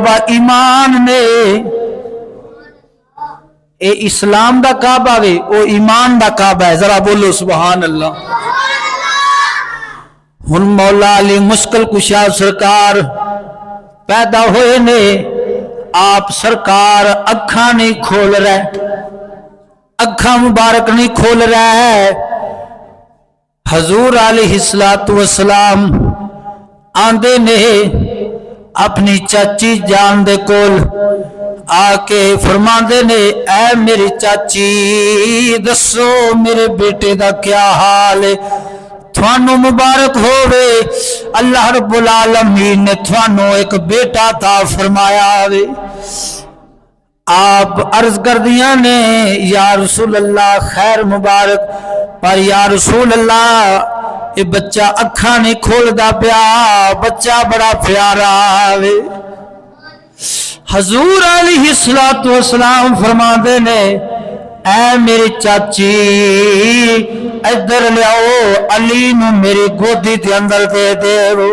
काबा ईमान ने ए इस्लाम दा काबा वे ओ ईमान दा काबा है जरा बोलो सुभान अल्लाह हुन मौला अली मुश्किल कुशा सरकार पैदा होए ने आप सरकार अखा नहीं खोल रहे अखा मुबारक नहीं खोल रहा है हजूर अलैहिस्सलातु वस्सलाम आंदे ने अपनी चाची जान दे कोल आके फरमांदे ने ऐ मेरी चाची दसो मेरे बेटे दा क्या हाल है थानू मुबारक होवे अल्लाह रब्बुल आलमीन ने थानू एक बेटा था फरमाया वे आप अर्ज कर दिया ने या रसूल अल्लाह खैर मुबारक पर या रसूल अल्लाह ये बच्चा अखा नहीं खोलदा पिया बच्चा बड़ा प्यारा वे हजूर अलैहिस्सलातु वस्सलाम फरमाते ने ऐ मेरी चाची इधर लियाओ अली नू मेरी गोदी के अंदर दे देवो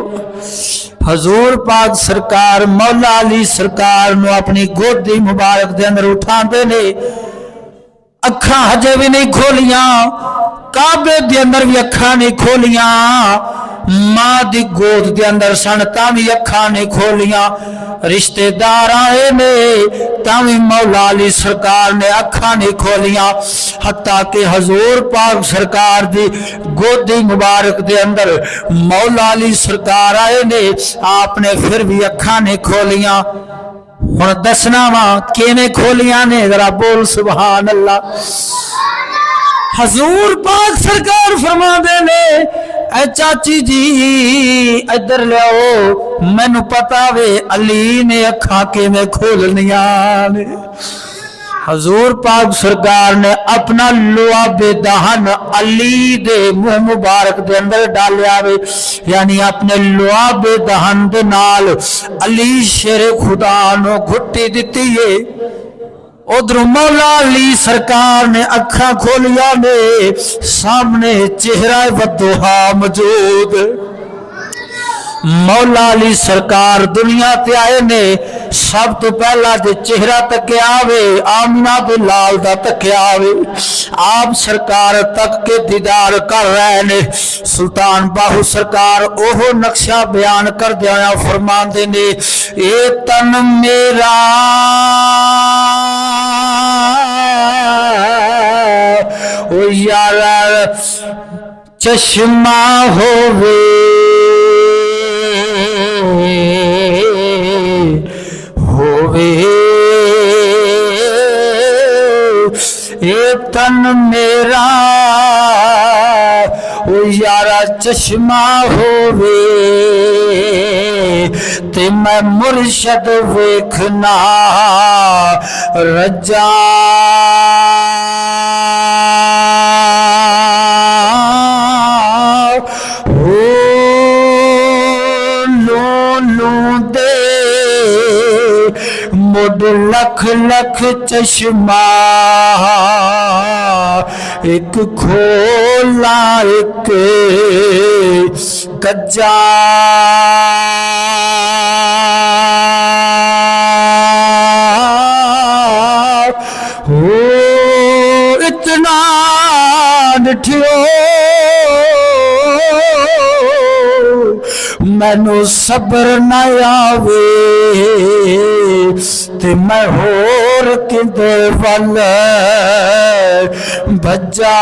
हजूर पाक सरकार मौला अली सरकार नू अपनी गोदी मुबारक के अंदर उठाते ने अखा हजे भी नहीं खोलियां काबे के अंदर भी अखा नहीं खोलियां मां दी गोद के अंदर सन भी अखा नहीं खोलियां रिश्तेदार आए ने भी मौला अली सरकार ने अखा नहीं खोलियां हत्ता कि हजूर पाक सरकार दी गोदी मुबारक के अंदर मौला अली सरकार आए ने आपने फिर भी अखा नहीं खोलियां हुण दसना वा किवें खोलियां ने जरा बोल सुभान अल्लाह हजूर पाक सरकार फरमाते ने ऐ चाची जी इधर लियाओ मैनू पता वे अली ने अखा किवें खोलनियां ने हजूर पाक सरकार ने अपना लुआबे दहन अली दे मुंह मुबारक दे अंदर डालिया वे यानी अपने लुआबे दहन दे नाल अली शेरे खुदा नो घुट्टी दिती है उधर मौला अली सरकार ने अखा खोलिया ने सामने चेहरा बदोहा मौजूद मौला अली सरकार दुनिया ते आए ने सब तो पहला जो चेहरा तकिया वे आमिना दे लाल दा तकिया वे आप सरकार तक के दीदार कर रहे ने सुल्तान बाहू सरकार ओहो नक्शा बयान कर दिया फरमाते ने ए तन मेरा ओ यार चश्मा होवे ए तन मेरा ओ यारा चश्मा होवे ते मैं मुर्शद वेखना रजा मुड लख लख चश्मा एक खोला एक कज्जा हो इतना डिठियो मैनू सबर न आवे ते मैं होर किदे वल भज्जा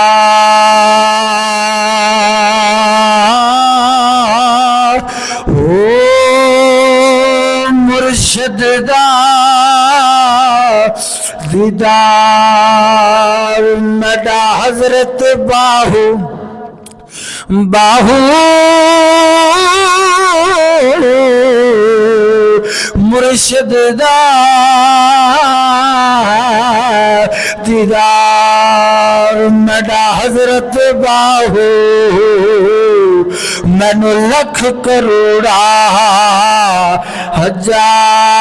ओ मुर्शिद दा दीदार मदा हजरत बाहू बाहू मुर्शिद दा दीदार मदा हजरत बाहू मैनू लख करोड़ा हजार